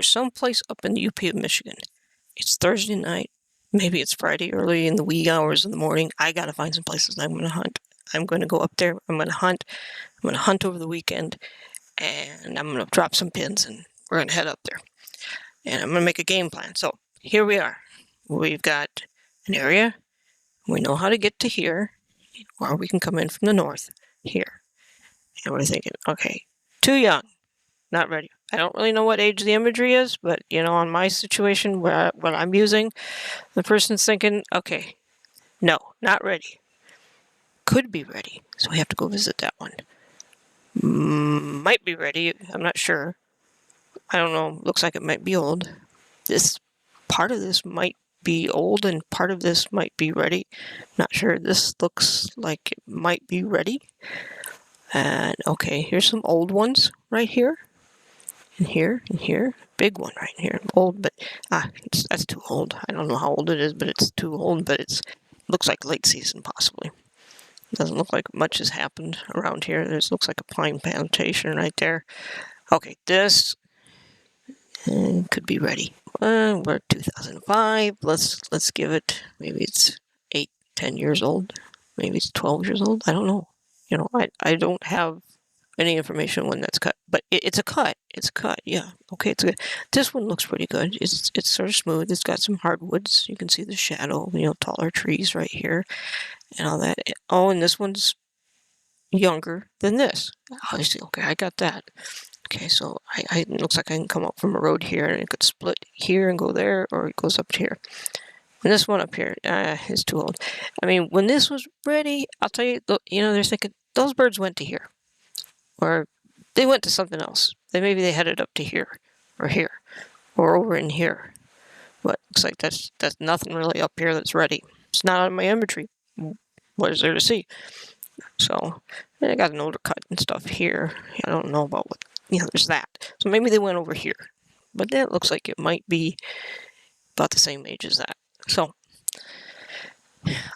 someplace up in the UP of Michigan. It's Thursday night. Maybe it's Friday early in the wee hours of the morning. I got to find some places I'm going to hunt. I'm going to go up there. I'm going to hunt. I'm going to hunt over the weekend. And I'm going to drop some pins and we're going to head up there. And I'm going to make a game plan. So here we are. We've got an area. We know how to get to here. Or we can come in from the north here. And we're thinking, okay, too young. Not ready. I don't really know what age the imagery is, but on my situation, what I'm using, the person's thinking, okay, no, not ready. Could be ready, so we have to go visit that one. Might be ready, I'm not sure. I don't know, looks like it might be old. This part of this might be old and part of this might be ready. Not sure. This looks like it might be ready. And okay, here's some old ones right here. And here, big one right here. Old, but that's too old. I don't know how old it is, but it's too old. But it looks like late season possibly. It doesn't look like much has happened around here. This looks like a pine plantation right there. Okay, this could be ready. We're 2005. Let's give it. Maybe it's 8, 10 years old. Maybe it's 12 years old. I don't know. I don't have any information when that's cut, but it's a cut. It's a cut, yeah. Okay, it's good. This one looks pretty good. It's sort of smooth. It's got some hardwoods. You can see the shadow, taller trees right here and all that. Oh, and this one's younger than this. Obviously, okay, I got that. Okay, so it looks like I can come up from a road here and it could split here and go there, or it goes up here. And this one up here is too old. I mean, when this was ready, I'll tell you, they're thinking, those birds went to here. Or they went to something else. Maybe they headed up to here, or over in here. But looks like that's nothing really up here that's ready. It's not on my imagery. What is there to see? So I got an older cut and stuff here. I don't know about what, there's that. So maybe they went over here. But that looks like it might be about the same age as that. So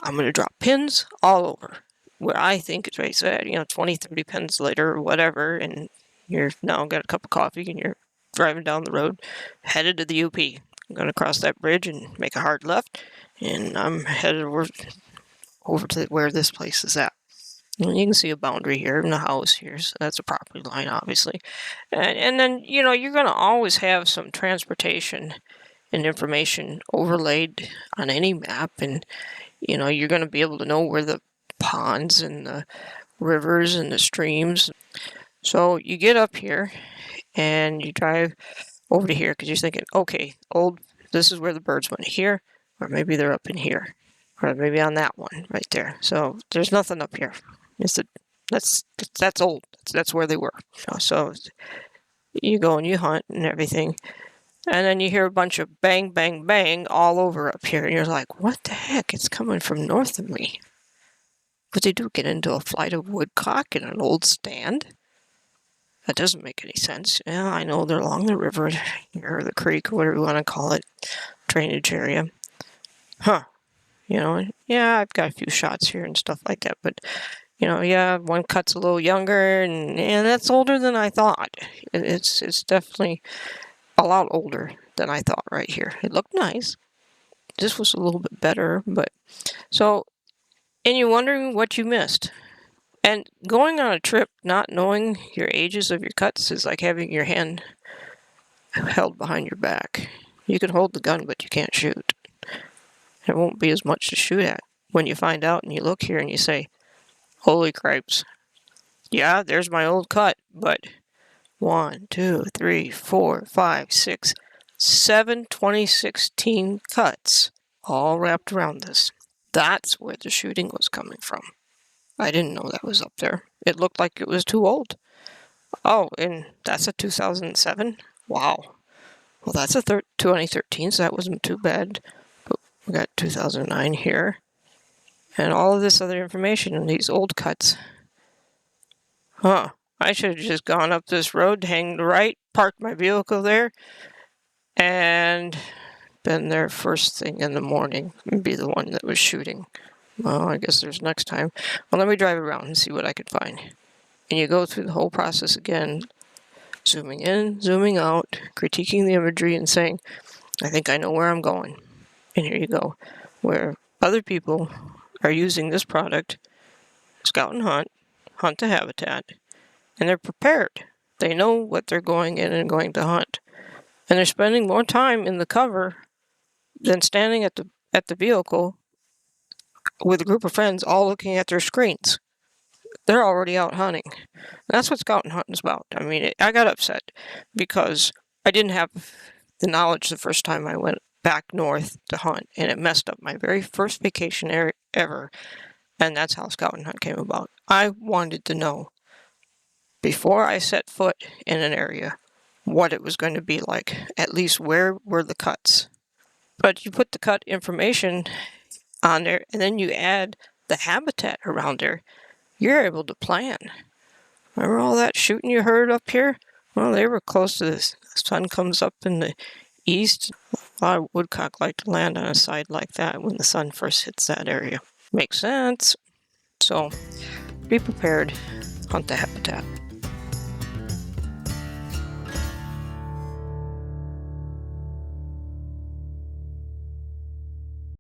I'm going to drop pins all over. Where I think it's right said, 20, 30 pins later or whatever, and you're now got a cup of coffee and you're driving down the road, headed to the UP. I'm going to cross that bridge and make a hard left, and I'm headed over to where this place is at. And you can see a boundary here and a house here, so that's a property line, obviously. And then, you're going to always have some transportation and information overlaid on any map, and, you're going to be able to know where the ponds and the rivers and the streams. So you get up here and you drive over to here because you're thinking, okay, this is where the birds went here, or maybe they're up in here, or maybe on that one right there. So there's nothing up here. That's old. That's where they were. So you go and you hunt and everything, and then you hear a bunch of bang, bang, bang all over up here, and you're like, what the heck? It's coming from north of me. But they do get into a flight of woodcock in an old stand. That doesn't make any sense. Yeah, I know they're along the river here, or the creek, or whatever you want to call it, drainage area. Huh. Yeah, I've got a few shots here and stuff like that, but, one cut's a little younger, and that's older than I thought. It's definitely a lot older than I thought right here. It looked nice. This was a little bit better, but, so, and you're wondering what you missed. And going on a trip not knowing your ages of your cuts is like having your hand held behind your back. You can hold the gun, but you can't shoot. There won't be as much to shoot at when you find out and you look here and you say, holy cripes. Yeah, there's my old cut, but 1, 2, 3, 4, 5, 6, 7 2016 cuts all wrapped around this. That's where the shooting was coming from. I didn't know that was up there. It looked like it was too old. Oh, and that's a 2007? Wow. Well, that's a 2013, so that wasn't too bad. But we got 2009 here. And all of this other information in these old cuts. Huh. I should have just gone up this road, hang right, parked my vehicle there, and been there first thing in the morning and be the one that was shooting. Well, I guess there's next time. Well, let me drive around and see what I can find. And you go through the whole process again zooming in, zooming out, critiquing the imagery and saying, I think I know where I'm going. And here you go. Where other people are using this product, scout and hunt the habitat, and they're prepared. They know what they're going in and going to hunt. And they're spending more time in the cover than standing at the vehicle with a group of friends all looking at their screens. They're already out hunting. That's what scout and hunting is about. I mean, I got upset because I didn't have the knowledge the first time I went back north to hunt, and it messed up my very first vacation ever. And that's how scout and hunt came about. I wanted to know before I set foot in an area what it was going to be like, at least where were the cuts. But you put the cut information on there, and then you add the habitat around there, you're able to plan. Remember all that shooting you heard up here? Well, they were close to this. The sun comes up in the east. A lot of woodcock like to land on a side like that when the sun first hits that area. Makes sense. So be prepared. Hunt the habitat.